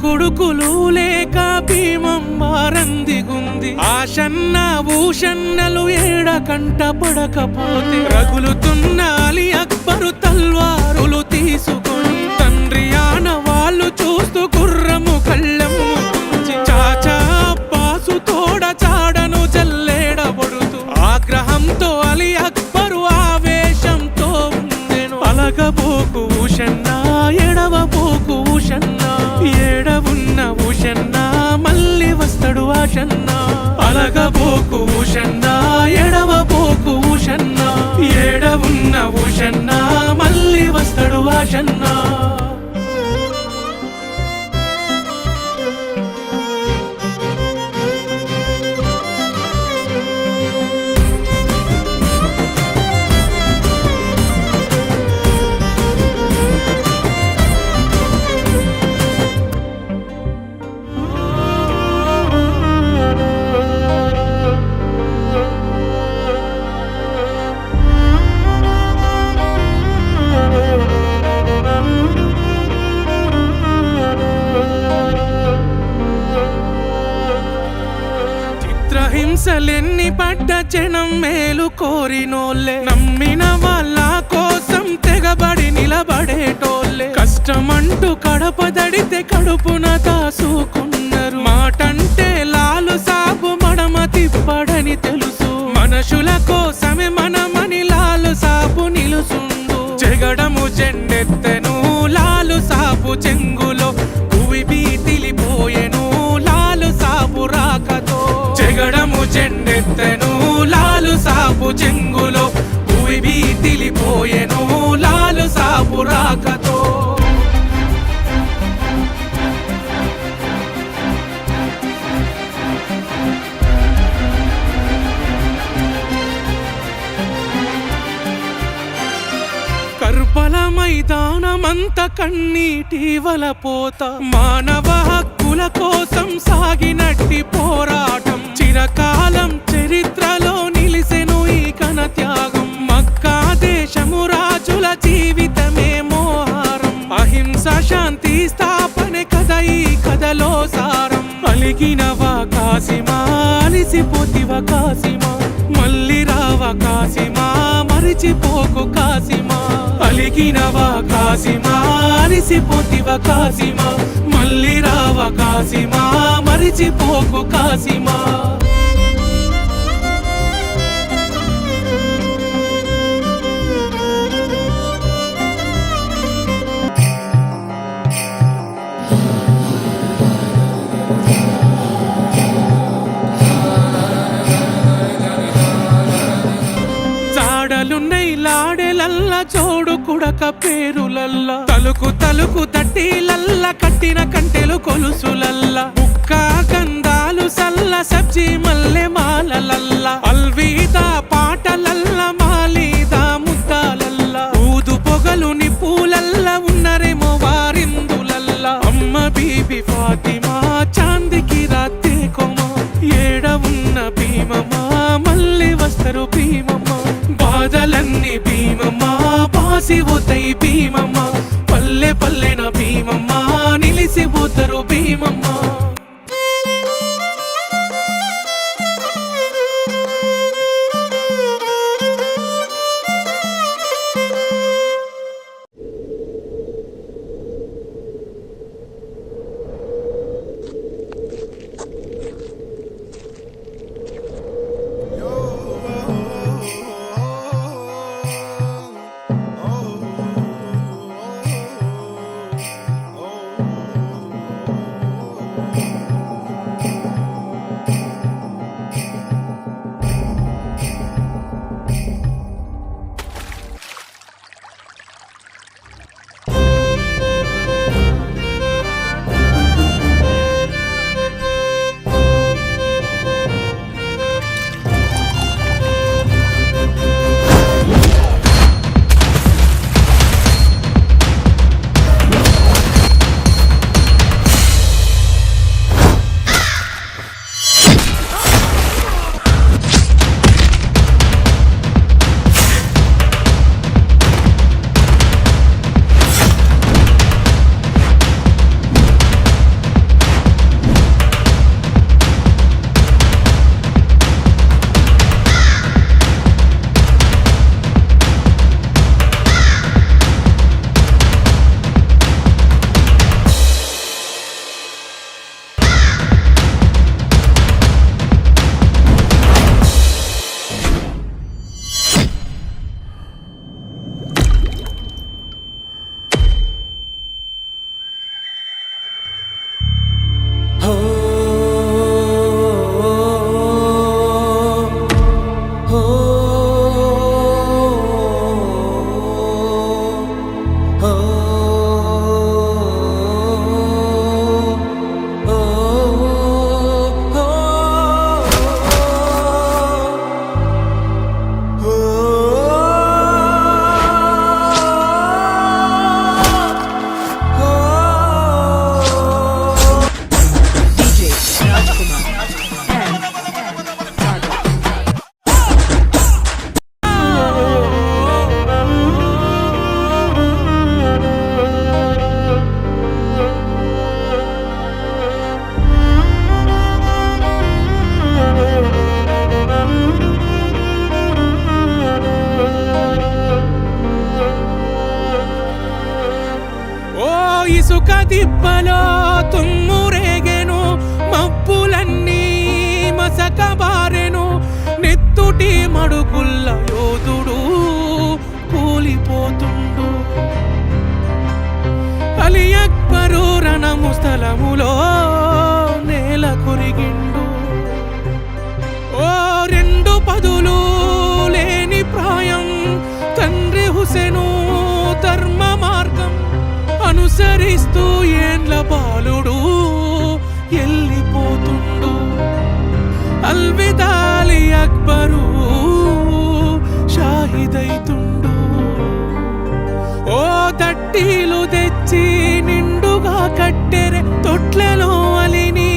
కొడుకులు లేక భీమమ్మ రందిగుంది. ఆశన్న భూషన్నలు ఏడ కంట పడకపోతే రగులుతున్న అలీ అక్బరు తల్వారులు తీసుకొని తండ్రి ఆనవాళ్ళు చూస్తూ గుర్రము కళ్ళము చాచా అబ్బాసు తోడ చాడను జల్లేడబడుతూ ఆగ్రహంతో అలీ అక్బరు ఆవేశంతో ఉండెను. అలగబోకు ఉషన్నా ఎడవబోకు ఉషన్నా, ఏడవున్న ఉషన్నా మళ్ళీ వస్తాడు ఆషన్నా. అలగబోకు ఉషన్నా ఎడవబోకు ఉషన్నా, ఏడవున్న ఉషన్నా మళ్ళీ వస్తాడు ఆషన్నా. హింసలెన్ని పడ్డ జనం మేలు కోరినోళ్ళే, నమ్మిన వాళ్ళ కోసం తెగబడి నిలబడేటోళ్ళే. కష్టమంటూ కడపదడితే కడుపున దాసుకున్నారు. మాటంటే లాలు సాబు మడమ తిప్పడని తెలుసు. మనుషుల కోసమే మనమని లాలు సాబు నిలుసుండు. చెగడము జెండెత్తెను లాలు సాబు చెంగులో, భూమి బీతిలిపోయెను లాలు సాబు రాకతో. చెగడము జెండెత్తెను లాలు సాబు చెంగులో, భూమి బీతిలిపోయెను లాలు సాబు రాకతో. కర్బల మైదానమంత కన్నీటి వలపోత, మానవ హక్కుల కోసం సాగినట్టి పోరాటం చిరకాలం చరిత్రలో నిలిసెను ఈ ఘన త్యాగం. మక్కా దేశము రాజుల జీవితమే మోహారం, అహింస శాంతి స్థాపనే కథ ఈ కథలో సారం. అలిగినవా కాసిమా అలిసిపోతివ కాసిమా, మళ్ళీ రావ కాసిమా మరిచిపోకు కాసిమా. అలిగినవా కాసిమా అలిసిపోతివ కాసిమా, మళ్ళీ రావ కాసిమా మరిచిపోకు కాసిమా. చాడలున్నై లాడెలల్ల చోడు కుడక పేరులల్ల, తలుకు తలుకు తట్టిలల్ల కట్టిన కంటెలు కొలుసులల్ల, బుక్క గంధాలు సల్ల సబ్జీ మల్లె మాలలల్ల, అల్వీదా పాటలల్ల మాలీదా ముద్దాలల్ల, ఊదు పొగలు నిప్పులల్ల ఉన్నరేమో వారిందులల్ల. అమ్మ బీబీ ఫాతిమా చాందికి రాత్తే కొమ, ఏడ ఉన్న భీమమ్మా మళ్ళీ వస్తారు భీమమ్మా. బాధలన్నీ భీమమ్మా బాసిపోతాయి భీమమ్మా, పల్లె పల్లెన భీమమ్మా నిలిసిపోతారు భీమమ్మా. ఇసుక దిబ్బలో తుమ్మురేగెను, మబ్బులన్నీ మసకబారెను, నెత్తుటి మడుగుల్ల యోధుడు కూలిపోతుండు. అలీ అక్బరు రణము స్థలములో నేల కొరిగిండు. ఓ రెండు పదులు లేని ప్రాయం తండ్రి హుసేను ధర్మ మార్గం అనుసరిస్తూ ఏండ్ల బాలుడు ఎల్లిపోతుండు. అల్విదా అలీ అక్బరు షాహిదైతుండు. ఓ తట్టీలు తెచ్చి నిండుగా కట్టెరె, తొట్లలో అలిని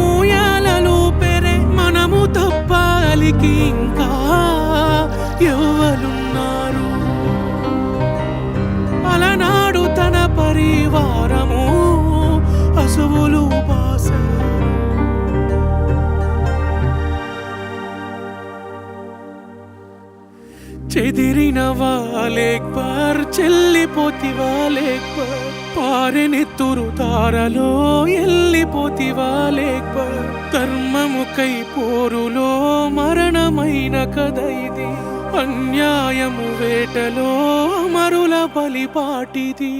ఊయాలలు పెరె, మనము తప్ప అలికి ఇంకా ఎవరున్నారు? అలనాడు తన పరివారము అసువులు బాసారు. చెదిరిన వాలేక్బర్, చెల్లిపోతివాలేక్బర్, పారెనెత్తురు తారలో ఎల్లిపోతివాలేక్బర్, ధర్మముకై పోరులో మరణమైన కథ ఇది, అన్యాయము వేటలో అమరుల బలిపాటిది.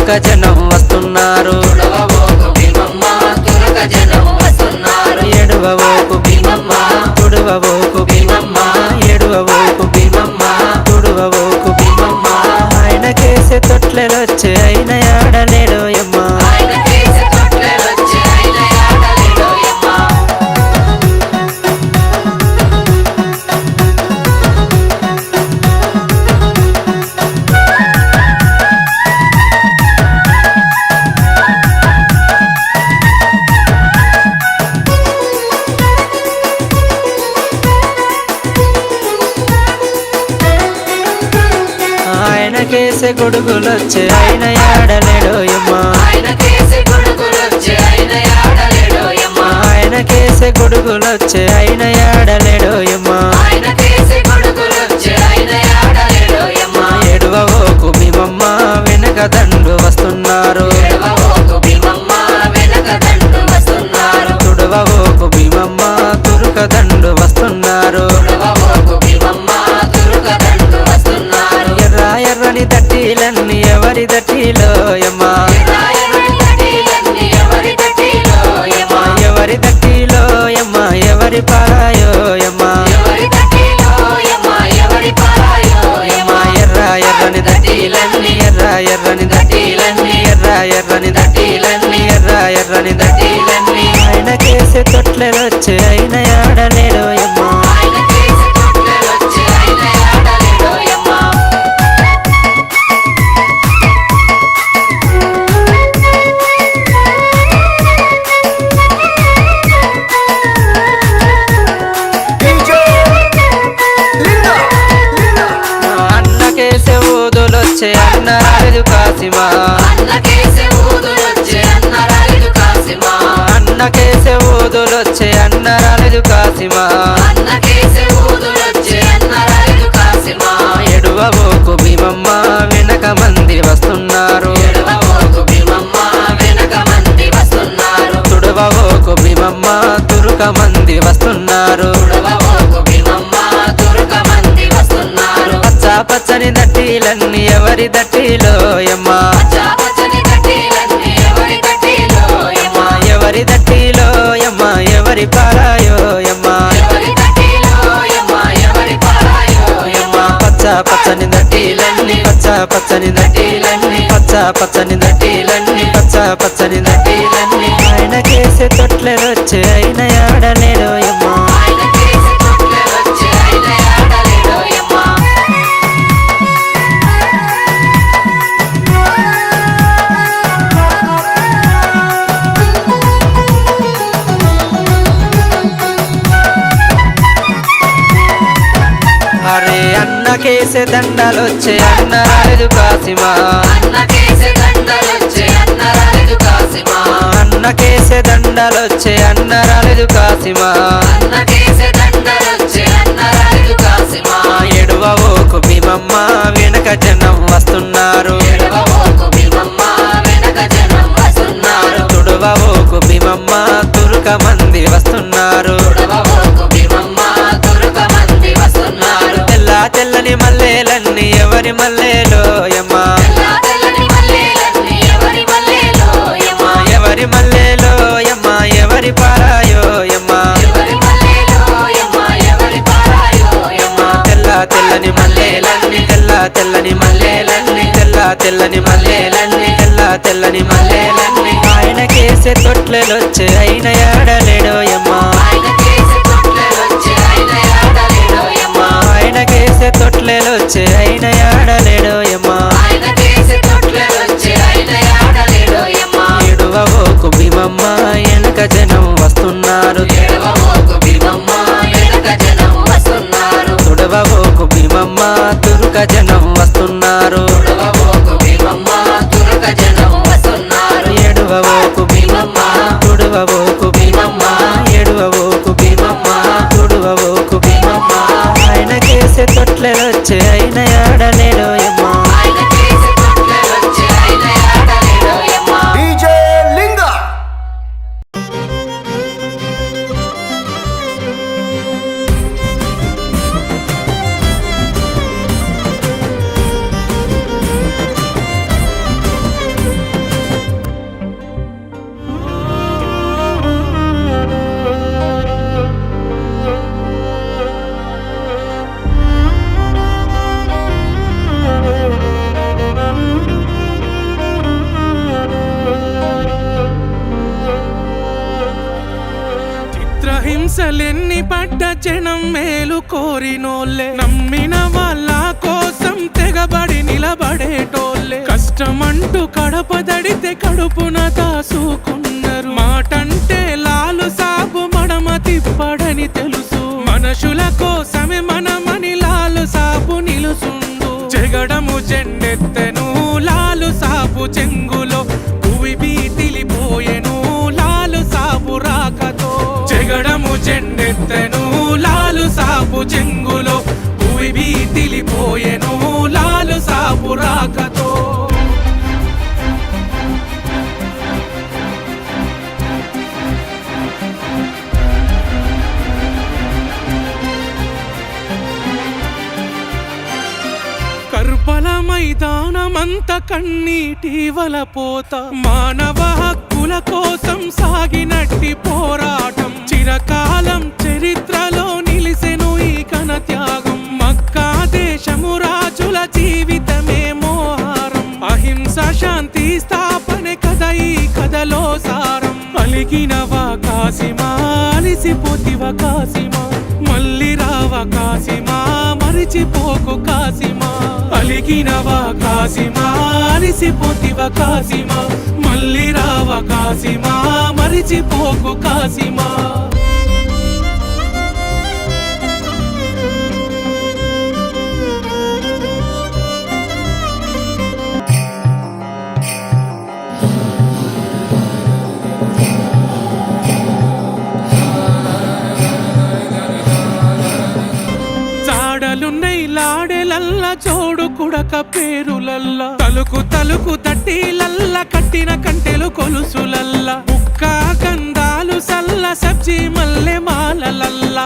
తురక జనం వస్తున్నారు ఎడువవోకు భీమమ్మ తుడువవోకు భీమమ్మ ఎడువవోకు భీమమ్మ తుడువవోకు భీమమ్మ ఆయనకేసే తొట్లెలొచ్చే అయిన ఆడలేడోయమ్మ ఆయనకేసే గొడుగులొచ్చే అయిన ఆడలేడోయమ్మ ఆయనకేసే గొడుగులొచ్చే అయిన ఆడలేడోయమ్మ ఎడువవోకు భీమమ్మ వెనక దండు వస్తున్నారు తుడవవోకు భీమమ్మ తురుక దండు వస్తున్నారు ఎర్ర ఎర్రని దట్టీలన్నీ ఎవరి దట్టిలోయమ్మ ఎవరి దట్టిలోయమ్మ ఎవరి పారాయోయమ్మ ఎర్ర ఎర్రని దట్టీలన్నీ ఎర్ర ఎర్రని దట్టీలన్నీ ఎర్ర ఎర్రని దట్టీలన్నీ ఎర్ర ఎర్రని దట్టీలన్నీ ఆయనకేసే తొట్లెలొచ్చే అయిన ఆడలేడోయమ్మ అన్నకేసే ఊదులొచ్చే అన్న రాలేదు కాసిమా అన్నకేసే ఊదులొచ్చే అన్న రాలేదు కాసిమా ఎడువవోకు భీమమ్మ వెనక మంది వస్తున్నారు తుడవవోకు భీమమ్మ తురుక మంది వస్తున్నారు పచ్చ పచ్చని దట్టీలన్నీ ఎవరి దట్టిలోయమ్మ ఎవరి దట్టిలోయమ్మ ఎవరి పారాయోయమ్మ పచ్చ పచ్చని దట్టీలన్నీ పచ్చ పచ్చని దట్టీలన్నీ పచ్చ పచ్చని దట్టీలన్నీ పచ్చ పచ్చని దట్టీలన్నీ ఆయనకేసే తొట్లెలొచ్చే అయిన ఆడలేడోయమ్మ అరే అన్నకేసే దండలొచ్చే అన్న రాలేదు కాసిమా అన్నకేసే దండలొచ్చే అన్న రాలేదు కాసిమా ఎడువవోకు భీమమ్మ వెనక జనం వస్తున్నారు తుడవవోకు భీమమ్మ తురుక మంది వస్తున్నారు తెల్ల తెల్లని మల్లెలన్నీ ఎవరి మల్లెలోయమ్మ ఎవరి మల్లెలోయమ్మ ఎవరి పారాయోయమ్మ తెల్ల తెల్లని మల్లెలన్నీ తెల్ల తెల్లని మల్లెలన్నీ తెల్ల తెల్లని మల్లెలన్నీ తెల్ల తెల్లని మల్లెలన్నీ ఆయనకేసే తొట్లెలొచ్చే అయిన ఆడలేడోయమ్మ ఆయనకేసే తొట్లెలొచ్చే అయిన ఆడలేడోయమ్మ ఎడువవోకు భీమమ్మ వెనక జనం వస్తున్నారు తుడవవోకు భీమమ్మ తురుక జనం వస్తున్నారు ఎడువవోకు భీమమ్మ తుడవవోకు భీమమ్మ ఎడువవోకు భీమమ్మ తుడవవోకు భీమమ్మ ఆయనకేసే తొట్లెలొచ్చే అయిన ఆడలే బాసలెన్ని పడ్డ జనం మేలు కోరినోళ్ళే, నమ్మిన వాళ్ళ కోసం తెగబడి నిలబడేటోళ్ళే. కష్టమంటూ కడపదడితే కడుపున దాసుకున్నారు. మాటంటే లాలు సాబు మడమ తిప్పడని తెలుసు. మనుషుల కోసమే మనమని లాలు సాబు నిలుసుండు. జగడము జెండెత్తెను లాలు సాబు చెంగులో, భూమి బీతిలిపోయెను లాలు సాబు రాకతో. జగడము జెండెత్తెను లాలు సాబు చెంగులో, భూమి బీతిలిపోయెను లాలు సాబు రాకతో. కర్బల మైదానమంత కన్నీటి వలపోత, మానవ హక్కుల కోసం సాగినట్టి పోరాటం చిరకాలం చరిత్రలో నిలిసెను ఈ ఘన త్యాగం. మక్కా దేశము రాజుల జీవితమే మోహారం, అహింస శాంతి స్థాపనే కదా ఈ కథలో సారం. అలిగినవా కాసిమా, అలిసిపోతివా కాసిమా, మళ్ళీ రావా కాసిమా, మరిచిపోకు కాసిమా. అలిగినవా కాసిమా, అలిసిపోతివా కాసిమా, మళ్ళీ రావా కాసిమా, మరిచిపోకు కాసిమా. జాడలున్నై లాడెలల్ల జోడు కుడక పేరులల్ల, తలుకు తలుకు తట్టిలల్ల కట్టిన కంటెలు కొలుసులల్ల, ముక్క గంధాలు సల్ల సబ్జీ మల్లె మాలలల్ల,